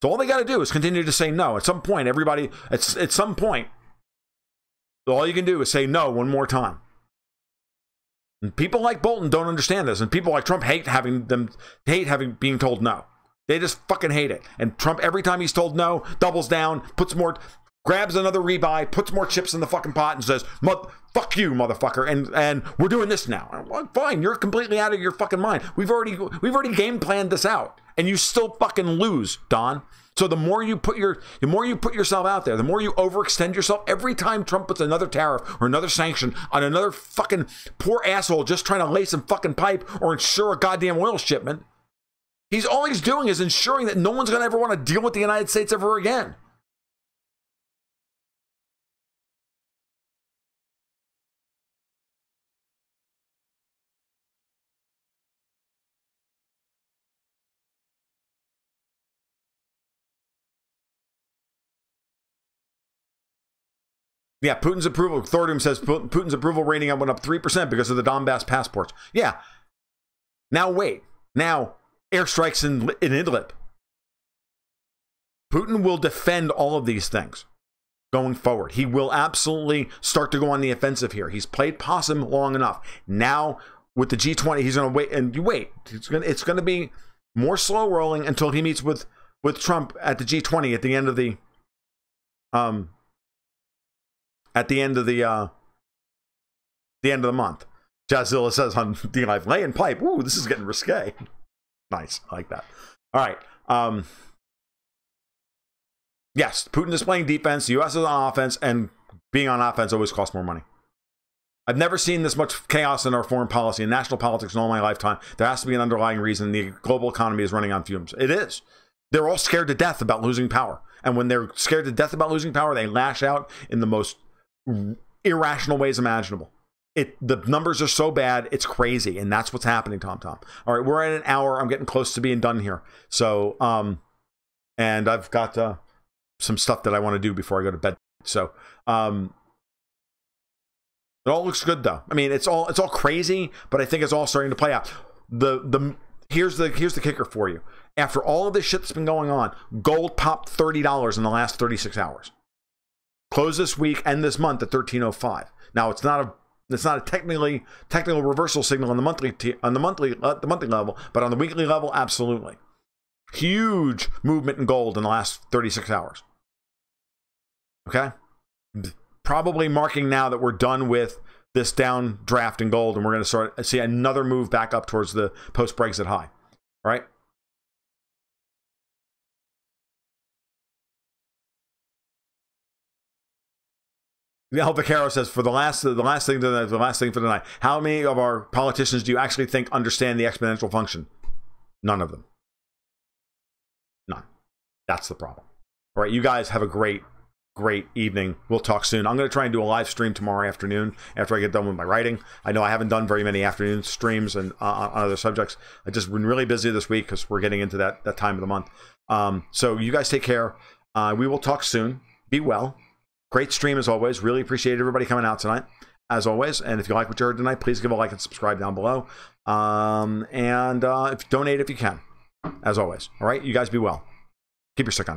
So all they got to do is continue to say no. At some point, everybody, at some point, all you can do is say no one more time. And people like Bolton don't understand this, and people like Trump hate being told no. They just fucking hate it. And Trump, every time he's told no, doubles down, grabs another rebuy, puts more chips in the fucking pot, and says, "Fuck you, motherfucker!" And we're doing this now. Well, fine, you're completely out of your fucking mind. We've already game planned this out, and you still fucking lose, Don. So the more you put yourself out there, the more you overextend yourself. Every time Trump puts another tariff or another sanction on another fucking poor asshole just trying to lay some fucking pipe or ensure a goddamn oil shipment, all he's doing is ensuring that no one's going to ever want to deal with the United States ever again. Yeah, Putin's approval. Thorium says Putin's approval rating went up 3% because of the Donbass passports. Yeah. Now wait. Now airstrikes in Idlib. Putin will defend all of these things going forward. He will absolutely start to go on the offensive here. He's played possum long enough. Now with the G20, he's going to wait, and you wait. It's going to be more slow rolling until he meets with Trump at the G20 at the end of the month. Jazzilla says on D-Live, laying pipe. Ooh, this is getting risque. Nice. I like that. All right. Yes, Putin is playing defense. The U.S. is on offense, and being on offense always costs more money. I've never seen this much chaos in our foreign policy and national politics in all my lifetime. There has to be an underlying reason. The global economy is running on fumes. It is. They're all scared to death about losing power. And when they're scared to death about losing power, they lash out in the most irrational ways imaginable. The numbers are so bad, it's crazy. And that's what's happening, Tom. All right, we're at an hour. I'm getting close to being done here. So, and I've got some stuff that I want to do before I go to bed. So, it all looks good though. I mean, it's all crazy, but I think it's all starting to play out. Here's the kicker for you. After all of this shit that's been going on, gold popped $30 in the last 36 hours. Closed this week and this month at 1305. Now it's not a technical reversal signal on the monthly level, but on the weekly level, absolutely. Huge movement in gold in the last 36 hours. Okay? Probably marking now that we're done with this downdraft in gold, and we're going to start see another move back up towards the post-Brexit high. All right? El Vaquero says, for the last thing for the night, how many of our politicians do you actually think understand the exponential function? None of them. None. That's the problem. All right, you guys have a great evening. We'll talk soon. I'm going to try and do a live stream tomorrow afternoon after I get done with my writing. I know I haven't done very many afternoon streams and on other subjects. I've just been really busy this week because we're getting into that time of the month. So you guys take care. We will talk soon. Be well. Great stream as always. Really appreciate everybody coming out tonight, as always. And if you like what you heard tonight, please give a like and subscribe down below. Donate if you can, as always. All right, you guys be well. Keep your stick on.